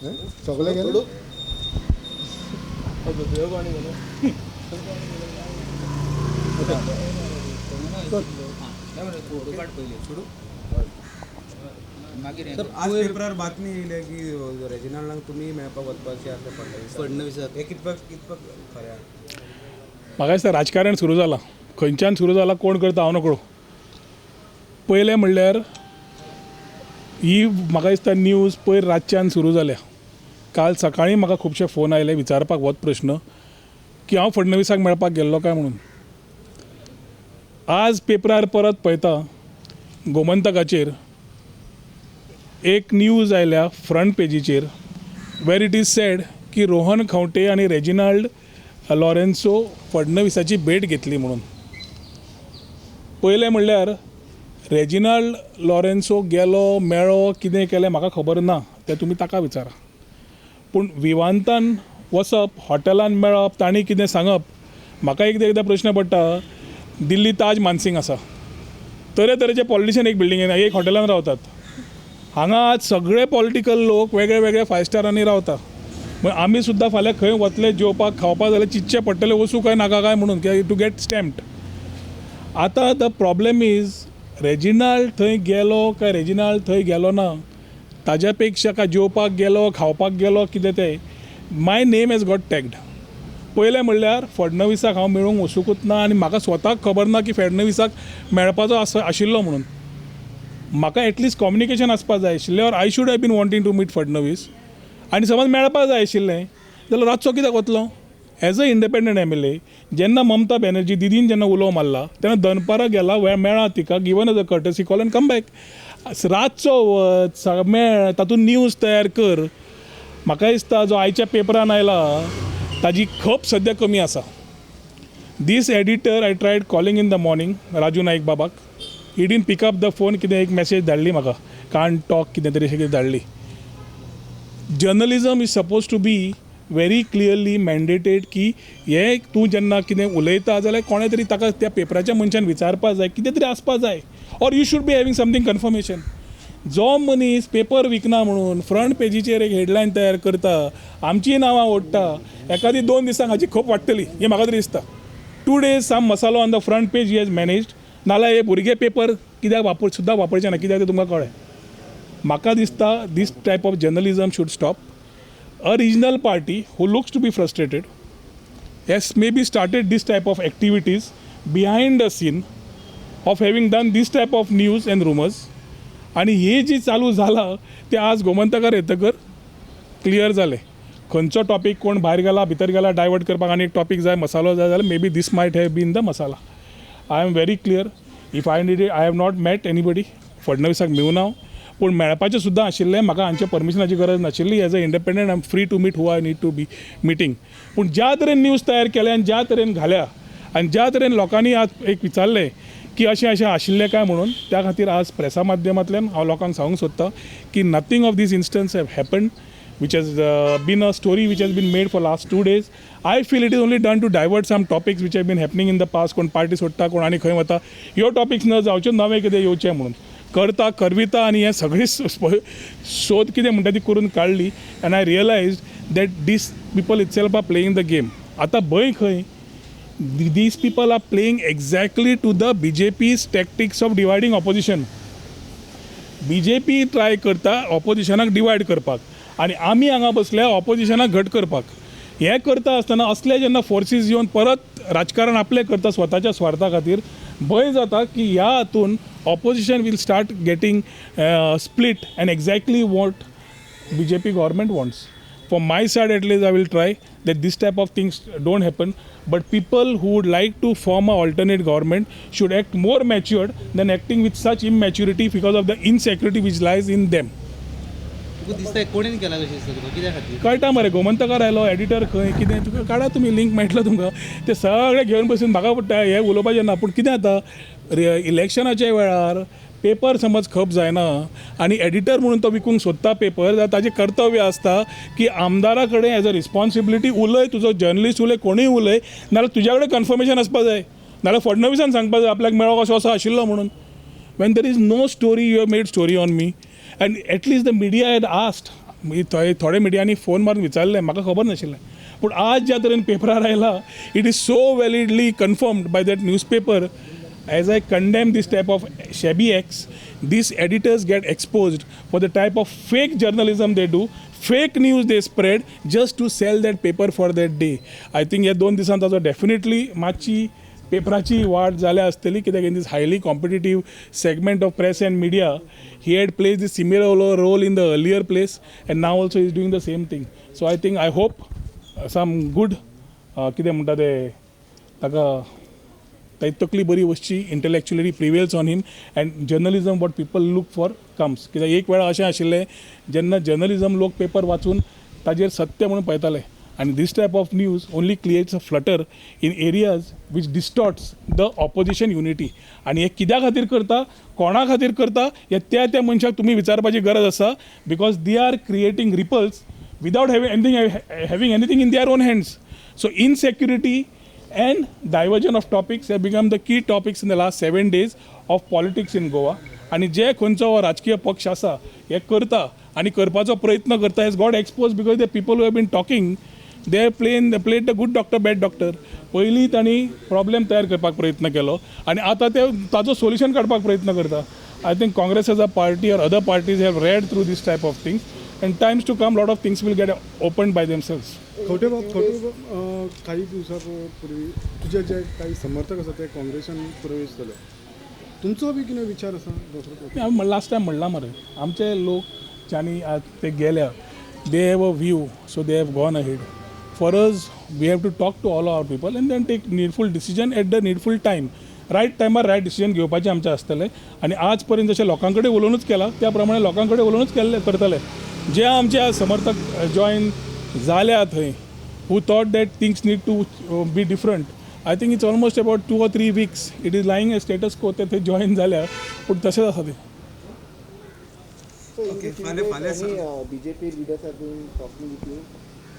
सगळे गेले सर आज पेपरार बातमी येयल्या की रेजिनाल्डांक तुमी मेळपाक वचपाचें आसलें फडणवीसाक हे कितपत खरें म्हाका दिसता राजकारण सुरू जालां खंयच्यान सुरू जालां कोण करता हांव नकळो. पयलें म्हणल्यार ही म्हाका दिसता न्यूज पयर रातच्यान सुरू जाल्या. काल सकाळीं म्हाका खुबशे फोन आयले विचारपाक होच प्रश्न की हांव फडणवीसाक मेळपाक गेल्लो काय म्हणून. आज पेपरार परत पळयता गोमंतकाचेर एक न्यूज आयल्या फ्रंट पेजीचेर वेर इट इज सेड की रोहन खंवटे आनी रेजिनाल्ड लॉरेन्सो फडणवीसाची भेट घेतली म्हणून. पयलें म्हणल्यार रेजिनाल्ड लॉरेन्सो गेलो मेळ्ळो कितें केलें म्हाका खबर ना तें तुमी ताका विचारा. पूण विमानतान वचप हॉटेलान मेळप तांणी कितें सांगप म्हाका एकदां प्रश्न पडटा. दिल्ली ताज मानसिंग आसा तरेतरेचे पॉलिटिशियन एक बिल्डिंगेन एक हॉटेलान रावतात. हांगा आज सगळे पॉलिटिकल लोक वेगळे वेगळे 5 स्टारांनी रावता. आमी सुद्दां फाल्यां खंय वतले जेवपाक खावपाक जाल्यार चिंतचें पडटलें वचूं काय नाका काय म्हणून टू गेट स्टॅम्प्ड. आतां द प्रॉब्लेम इज रेजिनाल्ड थंय गेलो काय रेजिनाल्ड थंय गेलो ना ताज्या पेक्षा काय जेवपाक गेलो खावपाक गेलो कितें तें माय नेम हॅज गॉट टॅग्ड. पयलें म्हणल्यार फडणवीसाक हांव मेळूंक वचूंकूच ना आनी म्हाका स्वताक खबर ना की फडणवीसाक मेळपाचो आशिल्लो म्हणून. म्हाका एटलिस्ट कम्युनिकेशन आसपाक जाय आशिल्लें or I should have been wanting to meet Fadnavis. आनी समज मेळपाक जाय आशिल्लें जाल्यार रातचो कित्याक वतलो. एज अ इंडिपेंडंट MLA जेन्ना ममता बॅनर्जी दिदीन जेन्ना उलो मारला तेन्ना दनपारां गेला मेळा तिका given as a courtesy call and come back. रातचो वच मेळ तातूंत न्यूज तयार कर. म्हाका दिसता जो आयच्या पेपरान आयला ताजी खप सद्या कमी आसा. This editor I tried calling in the morning Raju Naik बाबाक. He didn't pick up the phone. कितें एक मॅसेज धाडली म्हाका कांट टॉक कितें तरी अशें कितें धाडली. Journalism is suppose to be very clearly mandated की हे तूं जेन्ना कितें उलयता जाल्यार कोणें तरी ताका त्या पेपराच्या मनशान विचारपाक जाय कितें तरी आसपाक जाय or you should be having something confirmation. जो मनीस पेपर विकना म्हणून फ्रंट पेजीचेर एक हेडलायन तयार करता आमचीं नांवां ओडटा एखादी 2 दिसांक हाची खप वाडटली हें म्हाका तरी दिसता. 2 days सम मसालो on the front page he has managed. नाल्यार हे भुरगे पेपर कित्याक सुद्दां वापरचे ना कित्याक तें तुमकां कळ्ळें. म्हाका दिसता this type of journalism should stop. A regional party who looks to be frustrated has maybe started this type of activities behind the scene of having done this type of news and rumors. आणि हे जी चालू झाला ते आज गोमंतकार येतकर clear जालें. खंयचो topic कोण भायर गेला भितर गेला डायवर्ट करपाक आनी एक टॉपीक जाय मसालो जाय जाल्यार may be this might have been the masala. I am very clear if I need I have not met anybody. फडणवीसाक मेळूं ना पूण मेळपाचें सुद्दां आशिल्लें म्हाका हांचे परमिशनाची गरज नाशिल्ली. As a independent I am free to meet who I need to be meeting. पूण ज्या तरेन न्यूज तयार केल्या आनी ज्या तरेन घाल्या आनी ज्या तरेन लोकांनी आज एक विचारलें की अशें आशिल्लें काय म्हणून त्या खातीर आज प्रेसा माध्यमांतल्यान हांव लोकांक सांगूंक सोदतां की nothing of this instance have happened which has been a story which has been made for last 2 days. I feel it is only done to divert some topics which have been happening in the past. कोण party सोडटा कोण आनी खंय वता ह्यो topics न जावच्यो नवे कितें येवचें म्हणून करता करविता आनी हे सगळी शोध कितें म्हणटा ती करून काडली. And I realise that this people itself are playing the game. आतां भंय खंय this people are playing exactly to the BJP's tactics of dividing opposition. BJP try करता ऑपोजिशनाक डिवायड करपाक आनी आमी हांगा बसल्या ऑपोजिशनाक घट करपाक. हें करता आसतना असले जेन्ना फोर्सीस येवन परत राजकारण आपलें करता स्वताच्या स्वार्था खातीर भंय जाता की ह्या हातून opposition will start getting split and exactly what BJP government wants. For my side at least I will try that this type of things don't happen, but people who would like to form a alternate government should act more matured than acting with such immaturity because of the insecurity which lies in them. कोणेन केला कशी कित्या खातीर कळटा मरे गोमंतकार आयलो editor खंय कितें तुका काडा तुमी लिंक मेळटलो तुमकां ते सगळे घेवन बसून म्हाका पडटा हें उलोवपाचें ना. पूण कितें जाता इलेक्शनाच्या वेळार पेपर समज खप जायना आनी एडिटर म्हणून तो विकूंक सोदता पेपर जाल्यार ताजें कर्तव्य आसता की आमदारा कडेन एज अ रिस्पॉन्सिबिलिटी उलय तुजो जर्नलिस्ट उलय कोणूय उलय नाल्यार तुज्या कडेन कन्फर्मेशन आसपाक जाय नाल्यार फडणवीसान सांगपाक जाय आपल्याक मेळो कसो असो आशिल्लो म्हणून. When there is no story you have made story on me and at least the media had asked थोडे मिडियांनी फोन मारून विचारलें म्हाका खबर नाशिल्लें पूण आज ज्या तरेन पेपरार आयला it is so validly confirmed by that newspaper. As I condemn this type of shabby acts, these editors get exposed for the type of fake journalism they do, fake news they spread just to sell that paper for that day. I think ह्या 2 दिसांत ताजो definitely मातशी पेपराची वाड जाल्या आसतली कित्याक in this highly competitive segment of press and media he had played the similar role in the earlier place and now also is doing the same thing. So I think I hope some good कितें म्हणटा ते ताका तकली बरी वचची intellectually prevails on him and journalism what people look for comes. कित्याक एक वेळा अशें आशिल्लें जेन्ना जर्नलिझम लोक पेपर वाचून ताजेर सत्य म्हणून पळयताले आनी this type of news only creates a flutter in areas which distorts the opposition unity. आनी हे कित्या खातीर करता, कोणा खातीर करता हे त्या मनशाक तुमी विचारपाची गरज आसा because they are creating ripples without having anything in their own hands. So insecurity and diversion of topics have become the key topics in the last 7 days of politics in Goa. आणि जे खंयचो राजकीय पक्ष आसा हे करता आनी करपाचो प्रयत्न करता has got expose because the people who have been talking they played the good doctor bad doctor. पयलीं तांणी प्रॉब्लेम तयार करपाक प्रयत्न केलो आनी आतां ते ताजो सोल्युशन काडपाक प्रयत्न करता. I think Congress as a party or other parties have read through this type of things and times to come lot of things will get opened by themselves. काही दिवसांपूर्वी तुझे जे काही समर्थक आसा ते काँग्रेसान प्रवेश जालो, तुमचो बी कितें विचार आसा? हांवें लास्ट टायम म्हणलां मरे आमचे लोक ज्यांनी आज ते गेल्या they have a view so they have gone ahead. For us we have to talk to all our people and then take needful decision at the needful time. Right टायमार right decision घेवपाचें आमचें आसतलें आनी आज पर्यंत जशें लोकां कडेन उलोवनूच केलां त्या प्रमाणे लोकां कडेन उलोवनूच करतले. जे आमचे समर्थक जॉईन जाल्या थंय who thought that things need to be different, I think it's almost about 2 or 3 weeks it is lying a status quo ते थंय जॉईन जाल्या पूण तशेंच आसा ते. BJP leaders have been talking with you.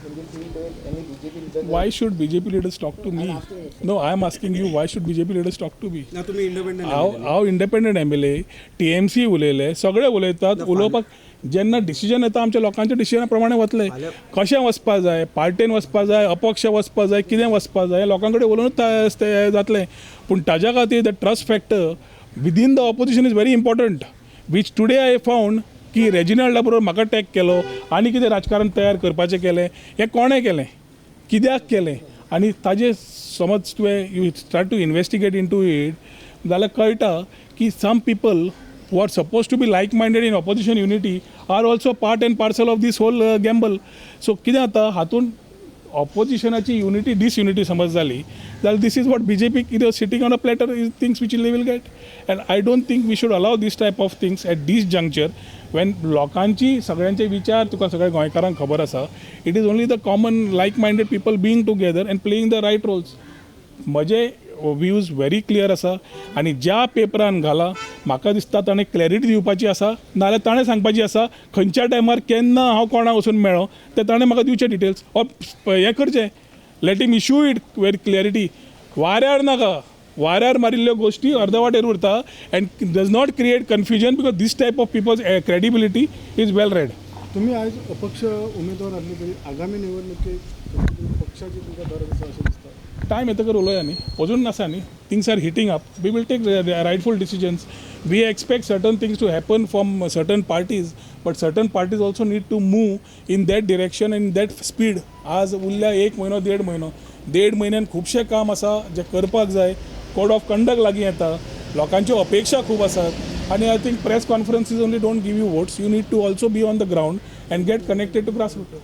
When you feel that any BJP leaders? Why should BJP leaders talk to me? No, I am asking you. Why should BJP leaders talk to me? ना तुम्ही independent हांव independent MLA, TMC उलयले, सगळे उलयतात. उलोवपाक जेन्ना decision येता आमच्या लोकांच्या डिसिजना प्रमाणे वतले. कशें वचपा जाय, पार्टेन वचपा जाय, अपक्ष वचपा जाय, कितें वचपा जाय लोकां कडेन उलोवनूच तें जातलें. पूण ताज्या खातीर the trust factor within the opposition is very important which today I found की रेजिनाल्डा बरोबर म्हाका टॅग केलो आनी कितें राजकारण तयार करपाचें केलें हें कोणें केलें, कित्याक केलें आनी ताजें समज तुवें you start to investigate into it जाल्यार कळटा की some people who are supposed to be like-minded in opposition unity are also part and parcel of this whole gamble. So कितें जाता हातून ऑपोजिशनाची युनिटी डिसयुनिटी समज जाली जाल्यार this is what BJP sitting on a platter is things which they will get. And I don't think we should allow this type of things at this juncture when लोकांची सगळ्यांचे विचार तुका सगळ्या गोंयकारांक खबर आसा. It is only the common like minded people being together and playing the right roles. म्हजे views very clear आसा आनी ज्या पेपरान घाला म्हाका दिसता ताणें क्लॅरिटी दिवपाची आसा नाल्यार ताणें सांगपाची आसा खंयच्या टायमार केन्ना हांव कोणाक वचून मेळ्ळो ते ताणें म्हाका दिवचे डिटेल्स ऑर हें करचें let him issue it very clarity. वाऱ्यार नाका, वाऱ्यार मारिल्ल्यो गोश्टी अर्दवाटेर उरता and does not create confusion because this type of people's credibility is well read. तुम्ही आज अपक्ष उमेदवार आसले तरी आगामी निवडणुकेक पक्षाची तुमकां गरज आसा अशें दिसता? टायम येतकर उलोवया न्ही, अजून आसा न्ही. Things are hitting up. We will take rightful decisions. We expect certain things to happen from certain parties but certain parties also need to move in that direction in that speed. आज उरल्या 1 म्हयनो 1.5 म्हयन्यान खुबशें काम आसा जें करपाक जाय. कोड ऑफ कंडक्ट लागीं येता, लोकांच्यो अपेक्षा खूब आसात आनी I think press conferences only don't give you votes. You need to also be on the ground and get connected to grassroot.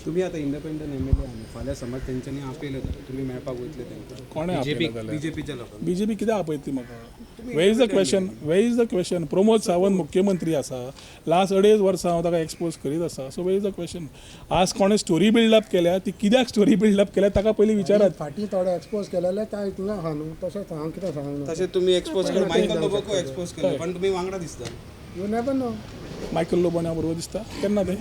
तुम्ही आता इंडिपेंडंट MLA आनी फाल्यां समज तेंच्यांनी आपयलें जाल्यार तुम्ही मेळपाक वयतले तेंकां? कोणें BJPच्या लोकांक? BJP कित्याक आपयतली म्हाका? Where is the question? Pramod Sawant मुख्यमंत्री आसा, लास्ट 2.5 वर्सां हांव ताका एक्सपोज करीत आसा. So where is the question? आज कोणें स्टोरी बिल्डअप केल्या ती कित्याक स्टोरी बिल्डअप केल्या ताका पयलीं विचारात. फाटीं थोडे एक्सपोज केलेले त्या हितून आहा न्हू, तशेंच हांव कितें सांगना. तशें तुम्ही एक्सपोज केलं, मायकल लोबोको एक्सपोज केलं पण तुम्ही वांगडा दिसता. You never know. मायकल लोबोना बरोबर दिसता केन्ना ते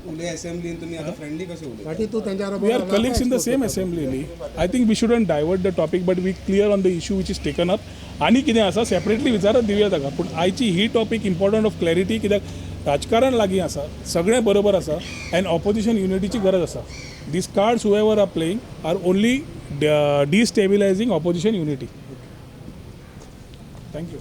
उलय असेंब्लीन तुम्ही आता फ्रेंडली कशें उलय? फाटीं तूं तेंच्या we are colleagues in the same assembly न्ही. I think we shouldn't divert the topic but we clear on the issue which is taken up. आनी कितें आसा सेपरेटली विचारत दिवया ताका. पूण आयची ही टॉपिक इम्पॉर्टंट ऑफ क्लॅरिटी कित्याक राजकारण लागीं आसा सगळें बरोबर आसा एंड ऑपोजिशन युनिटीची गरज आसा these cards however are playing are only destabilising opposition unity thank you